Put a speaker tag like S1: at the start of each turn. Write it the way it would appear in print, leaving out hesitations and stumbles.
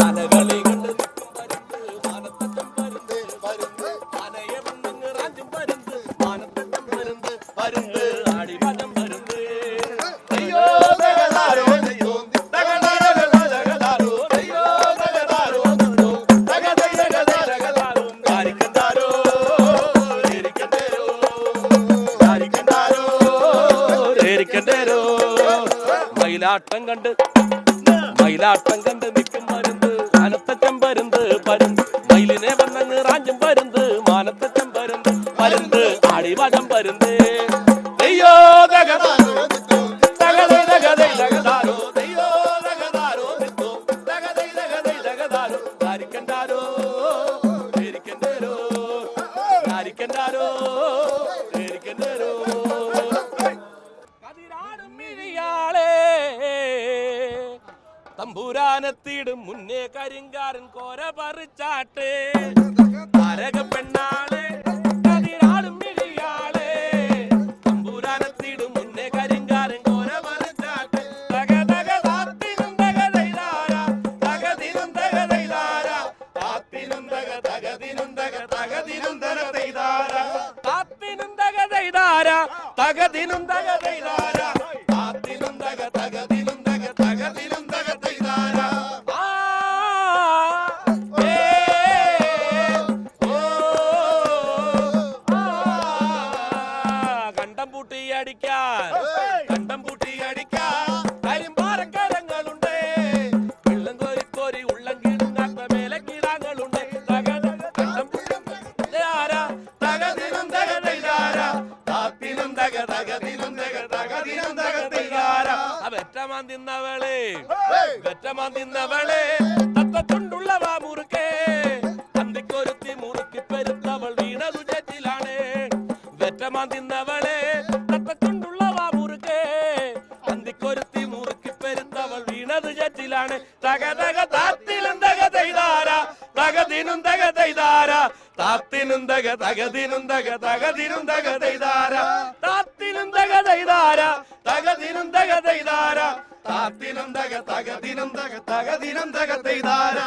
S1: അലകളി കണ്ട് മാനത്തച്ഛൻ പരുന്ത് പരുന്ത് ആനയെ വന്നങ്ങ് റാഞ്ചും പരുന്ത് മാനത്തച്ഛൻ പരുന്ത് പരുന്ത് ആടിമനം പരുന്ത് അയ്യോ തകതാരോ അയ്യോ തകതാരോ തകതാരോ അയ്യോ തകതാരോ തകതാരോ കാരിക്കന്താരോ കാരിക്കന്താരോ മയിലാട്ടം കണ്ട് നിൽക്കും പരുന്ത് മാനത്തച്ഛൻ പരുന്ത് പരുന്ത് മയിലിനെ വന്നങ്ങ് റാഞ്ചും പരുന്ത് മാനത്തച്ഛൻ പരുന്ത് പരുന്ത് ആടിവശം പരുന്ത് അയ്യോ തകതാരോ തകതൈ തകതൈ തകതാരോ അയ്യോ തകതാരോ തകതൈ തകതൈ തകതാരോ കാരിക്കന്താരോ കാരിക്കന്താരോ കാരിക്കന്താരോ കാരിക്കന്താരോ കതിരാടും മിഴിയാളേ തമ്പൂരാനെത്തിയിടും മുന്നേ കരിങ്കാരൻ കോര പറിച്ചാട്ട് താരക പെണ്ണാളെ കതിരാടും മിഴിയാളെ തമ്പൂരാനെത്തിയിടും മുന്നേ കരിങ്കാരൻ കോര പറിച്ചാട്ട് തകതക താത്തിനും തകതൈതാര തകതിനും തകതൈതാര താത്തിനും തകതിനും തകതിനും തകതൈതാര താത്തിനും തകതൈതാര തകതിനും തകതൈതാര താത്തിനും തകതിനും തകതിനും കണ്ടം പൂട്ടി അടിക്കാൻ കരിമ്പാറക്കരങ്ങളുണ്ട് വെള്ളം കോരി കോരി ഉള്ളം കിടുങ്ങാത്ത മേലെ കിടാങ്ങളുണ്ട് തകതിനും തകതൈതാര താത്തിനും തകതിനും തകതൈതാര വെറ്റമാൻ തിന്നവളെ തത്തത്തുണ്ടുള്ള വാ മുറുക്കേ അന്തിക്കൊരുത്തി മുറുക്കി പെരുത്തവൾ വീണതു ചേറ്റിലാണ് വെറ്റമാൻ തിന്നവളെ തത്തത്തുണ്ടുള്ള വാ മുറുക്കേ അന്തിക്കൊരുത്തി മുറുക്കി പെരുത്തവൾ വീണതു ചേറ്റിലാണ് തകതക താത്തിനും തകതൈതാര തകതിനും തകതൈതാര താത്തിനും തകതിനും തകതിനും തകതൈതാര താത്തിനും തകതൈതാര തകതിനും തകതൈതാര താത്തിനും തകതിനും തകതിനും തകതൈതാര